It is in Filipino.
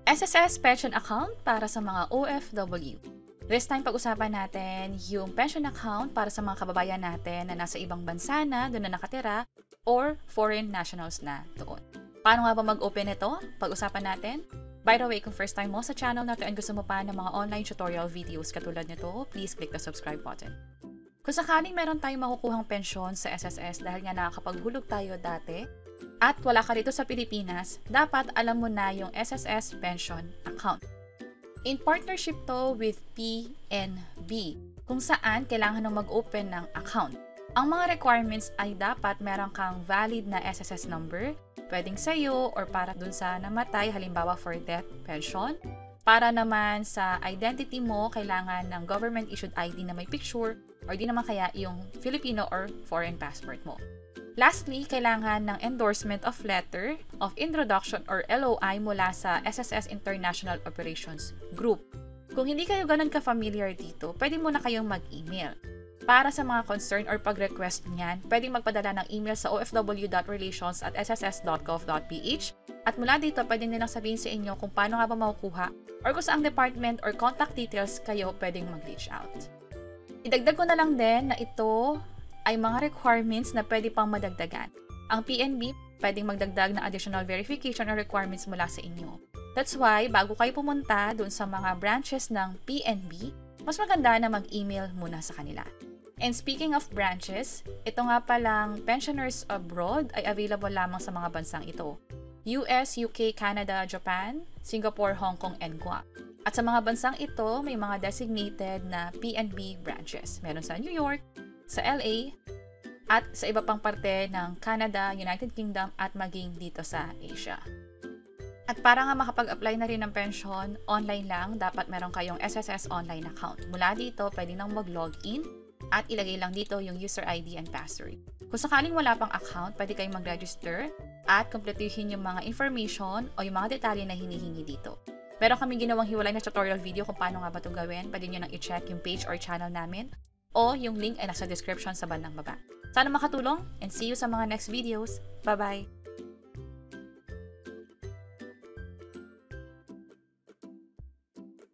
SSS pension account para sa mga OFW. This time, pag-usapan natin yung pension account para sa mga kababayan natin na nasa ibang bansa na, doon na nakatira, or foreign nationals na doon. Paano nga ba mag-open ito? Pag-usapan natin. By the way, kung first time mo sa channel na to and gusto mo pa ng mga online tutorial videos katulad nito, please click the subscribe button. Kung sakaling meron tayong makukuhang pensyon sa SSS dahil nga nakakapaghulog tayo dati, at wala ka rito sa Pilipinas, dapat alam mo na yung SSS pension account. In partnership to with PNB, kung saan kailangan nang mag-open ng account. Ang mga requirements ay dapat meron kang valid na SSS number, pwedeng sa'yo or para dun sa namatay, halimbawa for death pension. Para naman sa identity mo, kailangan ng government-issued ID na may picture or di naman kaya yung Filipino or foreign passport mo. Lastly, kailangan ng endorsement of letter of introduction or LOI mula sa SSS International Operations Group. Kung hindi kayo ganun ka-familiar dito, pwede mo na kayong mag-email. Para sa mga concern or pag-request niyan, pwedeng magpadala ng email sa ofw.relations@sss.gov.ph at mula dito, pwede nilang sabihin sa inyo kung paano nga ba makukuha or kung saang department or contact details kayo pwedeng mag-reach out. Idagdag ko na lang din na ito ay mga requirements na pwede pang madagdagan. Ang PNB pwedeng magdagdag ng additional verification or requirements mula sa inyo. That's why, bago kayo pumunta dun sa mga branches ng PNB, mas maganda na mag-email muna sa kanila. And speaking of branches, ito nga palang pensioners abroad ay available lamang sa mga bansang ito. US, UK, Canada, Japan, Singapore, Hong Kong, and Guam. At sa mga bansang ito, may mga designated na PNB branches. Meron sa New York, sa LA, at sa iba pang parte ng Canada, United Kingdom, at maging dito sa Asia. At para nga makapag-apply na rin ng pension, online lang, dapat meron kayong SSS online account. Mula dito, pwede nang mag-login at ilagay lang dito yung user ID and password. Kung sakaling wala pang account, pwede kayong mag-register at kumpletuhin yung mga information o yung mga detalye na hinihingi dito. Meron kaming ginawang hiwalay na tutorial video kung paano nga ba ito gawin. Pwede nyo nang i-check yung page or channel namin o yung link ay nasa description sa bandang baba. Sana makatulong and see you sa mga next videos. Bye-bye!